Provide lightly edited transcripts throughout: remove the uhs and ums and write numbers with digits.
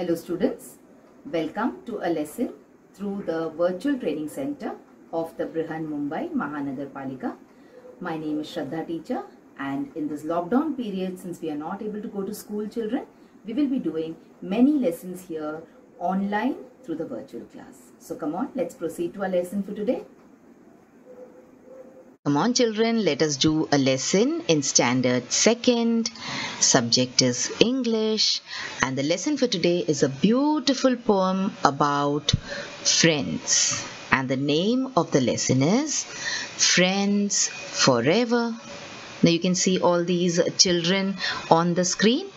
Hello students, welcome to a lesson through the virtual training center of the Brihan Mumbai Mahanagar Palika. My name is Shraddha teacher, and in this lockdown period, since we are not able to go to school children, we will be doing many lessons here online through the virtual class. So come on, let's proceed to our lesson for today. Come on children, let us do a lesson in standard 2nd. Subject is English, and the lesson for today is a beautiful poem about friends. And the name of the lesson is Friends Forever. Now you can see all these children on the screen.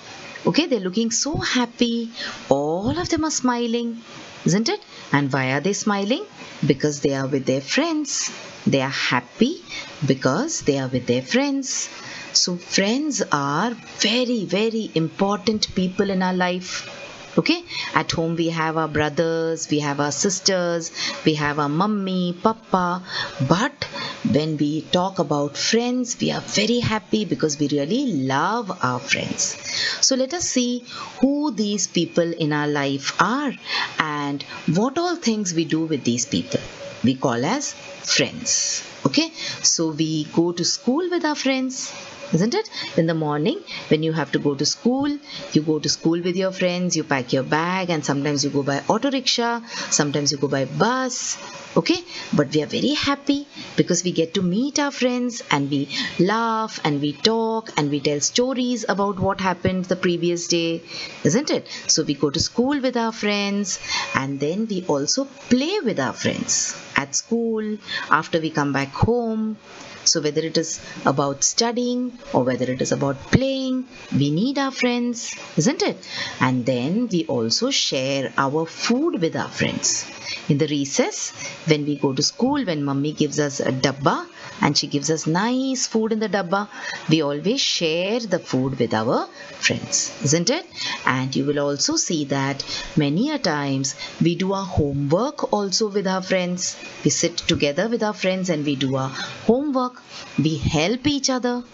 Okay, they're looking so happy. All of them are smiling, isn't it? And why are they smiling? Because they are with their friends. They are happy because they are with their friends. So friends are very, very important people in our life. Okay, at home we have our brothers, we have our sisters, we have our mummy, papa. But when we talk about friends, we are very happy because we really love our friends. So let us see who these people in our life are and what all things we do with these people. We call as friends. Okay, so we go to school with our friends, isn't it? In the morning when you have to go to school, you go to school with your friends, you pack your bag, and sometimes you go by auto rickshaw, sometimes you go by bus. Okay, but we are very happy because we get to meet our friends and we laugh and we talk and we tell stories about what happened the previous day, isn't it? So we go to school with our friends, and then we also play with our friends at school after we come back home. So whether it is about studying or whether it is about playing, we need our friends, isn't it? And then we also share our food with our friends. In the recess, when we go to school, when mummy gives us a dabba and she gives us nice food in the dabba, we always share the food with our friends, isn't it? And you will also see that many a times we do our homework also with our friends. We sit together with our friends and we do our homework. We help each other,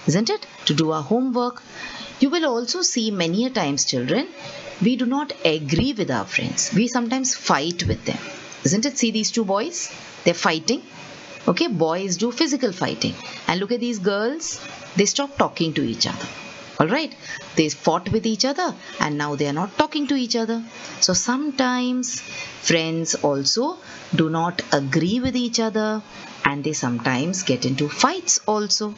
isn't it, to do our homework. You will also see many a times, children, we do not agree with our friends. We sometimes fight with them, isn't it? See these two boys, they're fighting. Okay, boys do physical fighting, and look at these girls, they stop talking to each other. All right, they fought with each other and now they are not talking to each other. So sometimes friends also do not agree with each other, and they sometimes get into fights also.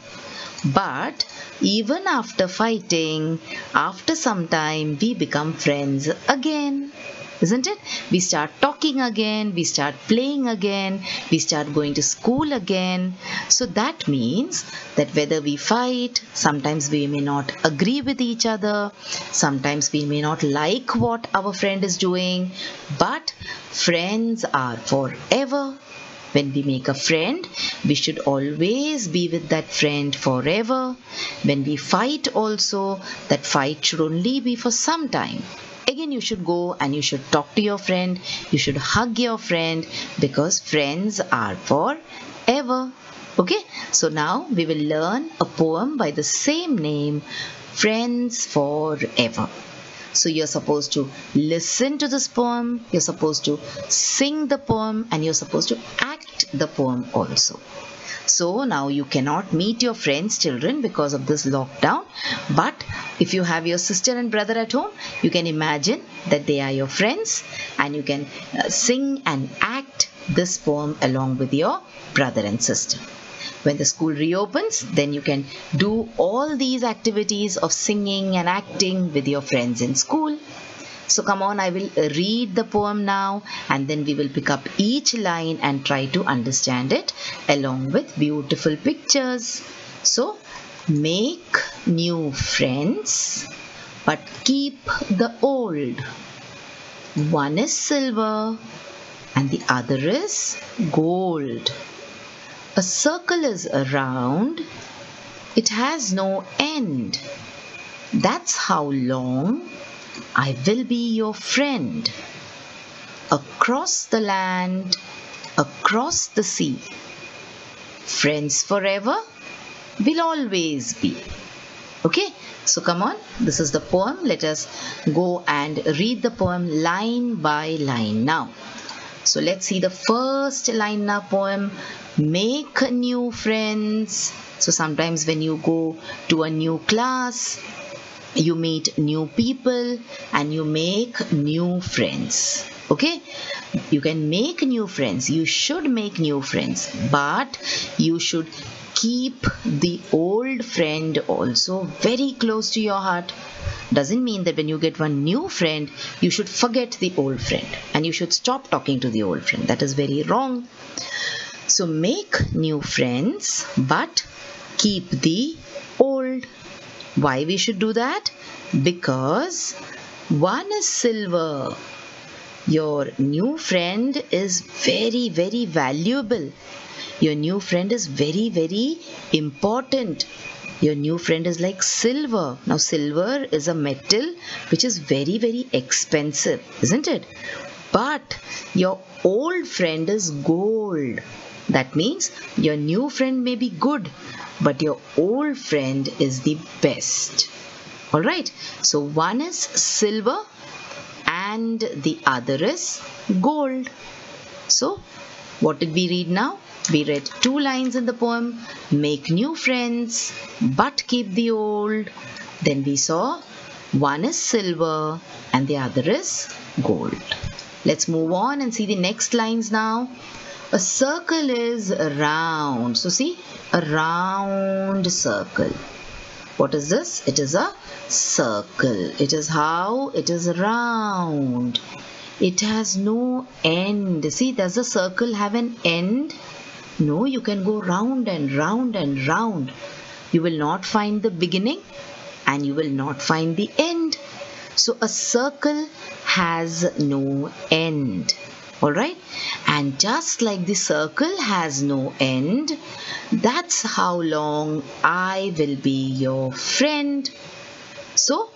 But even after fighting, after some time, we become friends again, isn't it? We start talking again, we start playing again, we start going to school again. So that means that whether we fight, sometimes we may not agree with each other, sometimes we may not like what our friend is doing, but friends are forever. When we make a friend, we should always be with that friend forever. When we fight also, that fight should only be for some time. Again, you should go and you should talk to your friend, you should hug your friend, because friends are forever. Okay, so now we will learn a poem by the same name, Friends Forever. So you're supposed to listen to this poem, you're supposed to sing the poem, and you're supposed to act the poem also. So now you cannot meet your friends, children, because of this lockdown. But if you have your sister and brother at home, you can imagine that they are your friends, and you can sing and act this poem along with your brother and sister. When the school reopens, then you can do all these activities of singing and acting with your friends in school. So come on, I will read the poem now, and then we will pick up each line and try to understand it along with beautiful pictures. So, make new friends, but keep the old. One is silver and the other is gold. A circle is around, it has no end. That's how long I will be your friend. Across the land, across the sea. Friends forever will always be. Okay, so come on, this is the poem. Let us go and read the poem line by line now. So let's see the first line in our poem. Make new friends. So sometimes when you go to a new class, you meet new people and you make new friends. Okay, you can make new friends, you should make new friends, but you should keep the old friend also very close to your heart. Doesn't mean that when you get one new friend, you should forget the old friend and you should stop talking to the old friend. That is very wrong. So make new friends, but keep the old. Why we should do that? Because one is silver. Your new friend is very, very valuable. Your new friend is very, very important. Your new friend is like silver. Now silver is a metal which is very, very expensive, isn't it? But your old friend is gold. That means your new friend may be good, but your old friend is the best. Alright, so one is silver and the other is gold. So what did we read now? We read 2 lines in the poem. Make new friends but keep the old. Then we saw one is silver and the other is gold. Let's move on and see the next lines now. A circle is round. So see, a round circle. What is this? It is a circle. It is how? It is round. It has no end. See, does the circle have an end? No, you can go round and round and round. You will not find the beginning and you will not find the end. So a circle has no end. Alright? And just like the circle has no end, that's how long I will be your friend. So,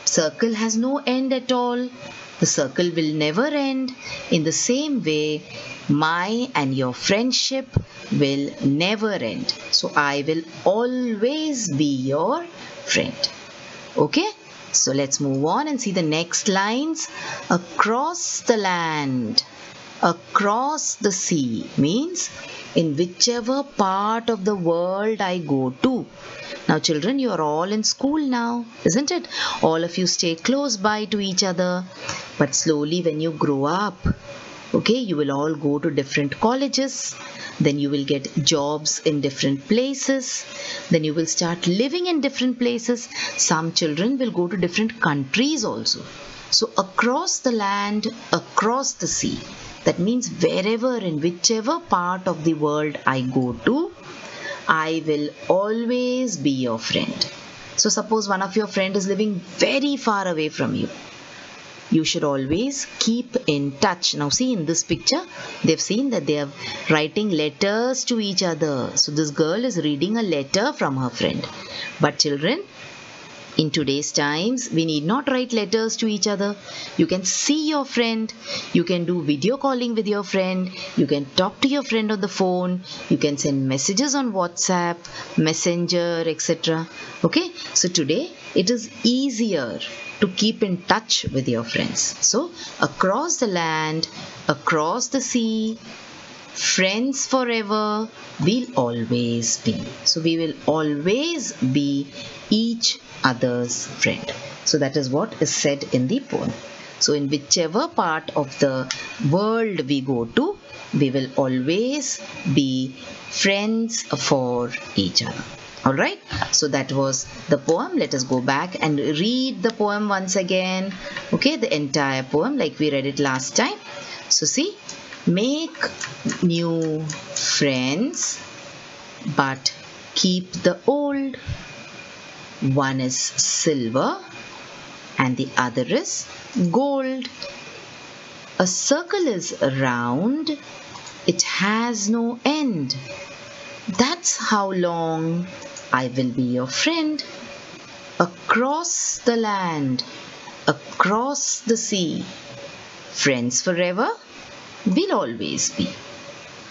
circle has no end at all. The circle will never end. In the same way, my and your friendship will never end. So, I will always be your friend. Okay? So, let's move on and see the next lines. Across the land, across the sea means in whichever part of the world I go to. Now children, you are all in school now, isn't it? All of you stay close by to each other. But slowly when you grow up, okay, you will all go to different colleges. Then you will get jobs in different places. Then you will start living in different places. Some children will go to different countries also. So across the land, across the sea. That means wherever, in whichever part of the world I go to, I will always be your friend. So suppose one of your friend is living very far away from you. You should always keep in touch. Now see in this picture, they've seen that they are writing letters to each other. So this girl is reading a letter from her friend. But children, in today's times, we need not write letters to each other. You can see your friend. You can do video calling with your friend. You can talk to your friend on the phone. You can send messages on WhatsApp, Messenger, etc. Okay, so today it is easier to keep in touch with your friends. So across the land, across the sea, friends forever, we'll always be. So we will always be each other's friend. So that is what is said in the poem. So in whichever part of the world we go to, we will always be friends for each other. Alright, so that was the poem. Let us go back and read the poem once again. Okay, the entire poem like we read it last time. So see, make new friends but keep the old. One is silver and the other is gold. A circle is round, it has no end. That's how long I will be your friend. Across the land, across the sea, friends forever, we'll always be.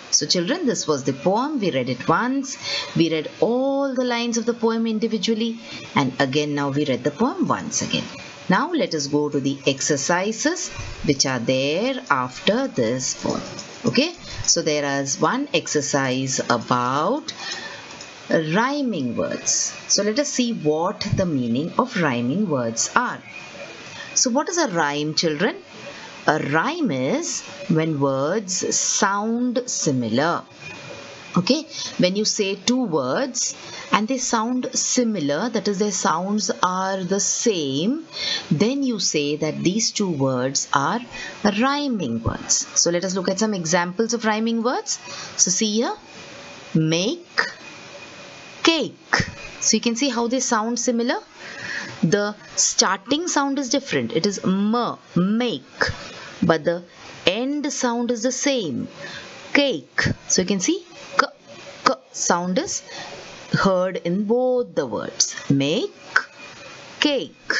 So children, this was the poem. We read it once. We read all all the lines of the poem individually. And again, now we read the poem once again. Now let us go to the exercises which are there after this poem. Okay, so there is one exercise about rhyming words. So let us see what the meaning of rhyming words are. So what is a rhyme, children? A rhyme is when words sound similar. Okay, when you say two words and they sound similar, that is, their sounds are the same, then you say that these two words are rhyming words. So let us look at some examples of rhyming words. So see here, make, cake. So you can see how they sound similar. The starting sound is different. It is make, but the end sound is the same, cake. So you can see k sound is heard in both the words, make, cake.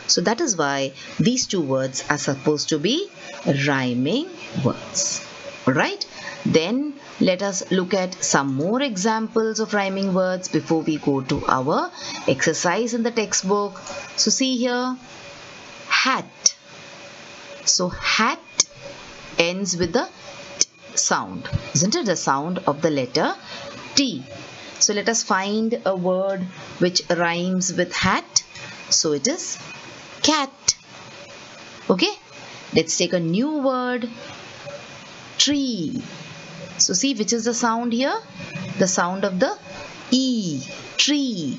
So that is why these two words are supposed to be rhyming words. Alright, then let us look at some more examples of rhyming words before we go to our exercise in the textbook. So see here, hat. So hat ends with the t sound, isn't it? The sound of the letter T. So let us find a word which rhymes with hat. So it is cat. Okay, let's take a new word, tree. So see which is the sound here? The sound of the E, tree.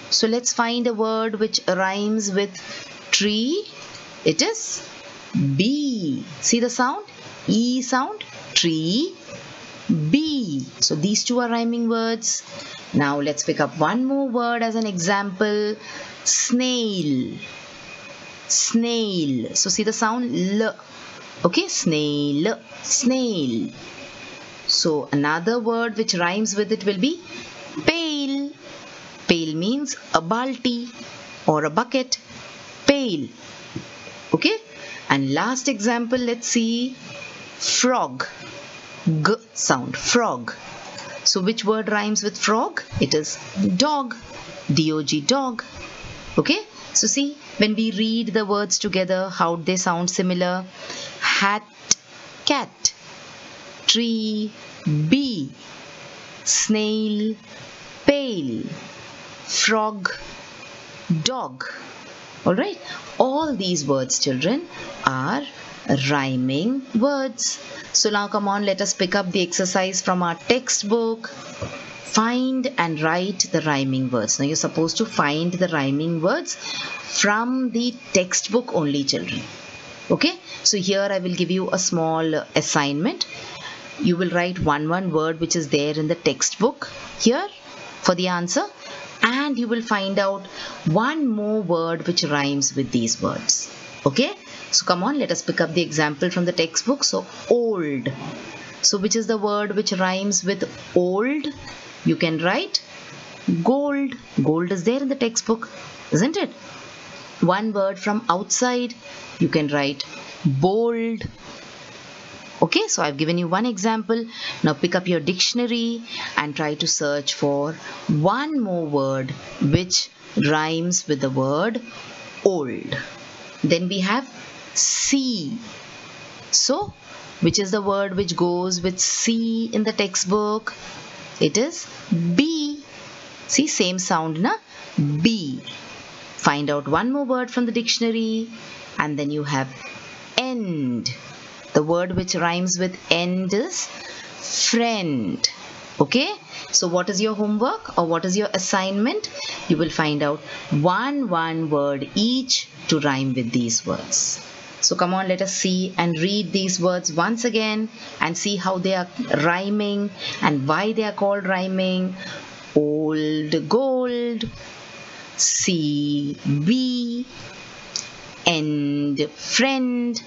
So let's find a word which rhymes with tree. It is bee. See the sound? E sound, tree, bee. So these two are rhyming words. Now let's pick up one more word as an example, snail. Snail. So see the sound L. Okay, snail, snail. So another word which rhymes with it will be pail. Pail means a balti or a bucket. Pail. Okay. And last example, let's see, frog. G sound, frog. So which word rhymes with frog? It is dog. D-O-G, dog. Okay. So see, when we read the words together, how they sound similar. Hat, cat. Tree, bee. Snail, pail. Frog, dog. Alright, all these words, children, are rhyming words. So now come on, let us pick up the exercise from our textbook. Find and write the rhyming words. Now you're supposed to find the rhyming words from the textbook only, children. Okay, so here I will give you a small assignment. You will write one word which is there in the textbook here for the answer, and you will find out one more word which rhymes with these words. Okay, so come on, let us pick up the example from the textbook. So old. So which is the word which rhymes with old? You can write gold. Gold is there in the textbook, isn't it? One word from outside, you can write bold. Okay, so I've given you one example. Now pick up your dictionary and try to search for one more word which rhymes with the word old. Then we have sea. So which is the word which goes with sea in the textbook? It is bee. See, same sound, na? Bee. Find out one more word from the dictionary, and then you have end. The word which rhymes with end is friend. Okay, so what is your homework or what is your assignment? You will find out one word each to rhyme with these words. So come on, let us see and read these words once again and see how they are rhyming and why they are called rhyming. Old gold, sea bee, end friend.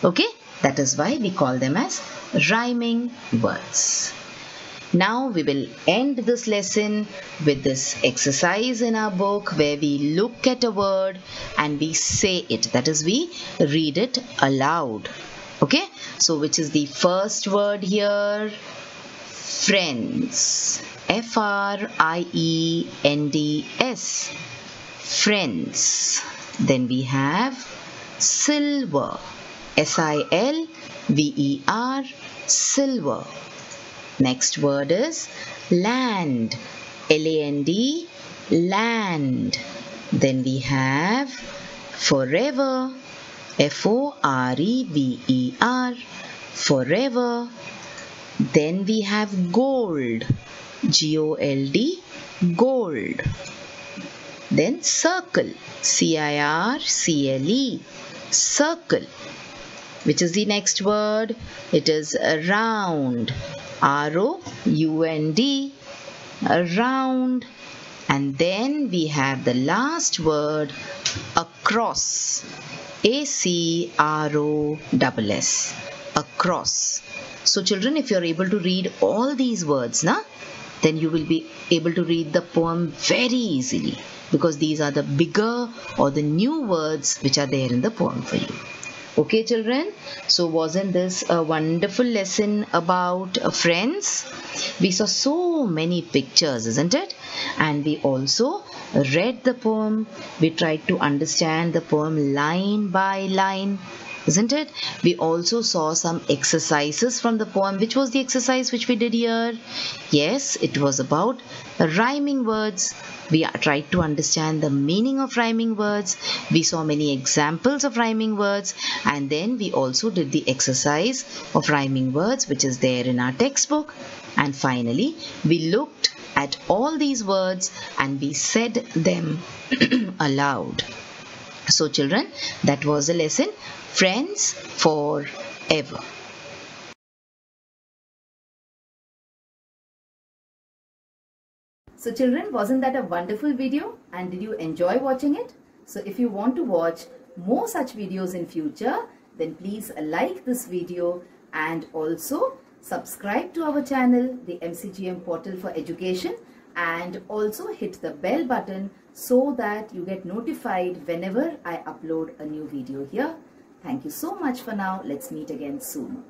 Okay, that is why we call them as rhyming words. Now we will end this lesson with this exercise in our book where we look at a word and we say it. That is, we read it aloud. Okay, so which is the first word here? friends. Friends. Friends. Then we have silver. Silver. Silver. Next word is land. Land. Land. Then we have forever. Forever. Forever. Then we have gold. Gold. Gold. Then circle. Circle. Circle. Which is the next word? It is round. Round. Round. And then we have the last word, across. Across. Across. So children, if you are able to read all these words, then you will be able to read the poem very easily, because these are the bigger or the new words which are there in the poem for you. Okay children, so wasn't this a wonderful lesson about friends? We saw so many pictures, isn't it? And we also read the poem. We tried to understand the poem line by line, isn't it? We also saw some exercises from the poem. Which was the exercise which we did here? Yes, it was about rhyming words. We tried to understand the meaning of rhyming words. We saw many examples of rhyming words, and then we also did the exercise of rhyming words which is there in our textbook. And finally, we looked at all these words and we said them aloud. So children, that was the lesson, Friends Forever. So children, wasn't that a wonderful video? And did you enjoy watching it? So if you want to watch more such videos in future, then please like this video and also subscribe to our channel, the MCGM Portal for Education, and also hit the bell button so that you get notified whenever I upload a new video here. Thank you so much for now. Let's meet again soon.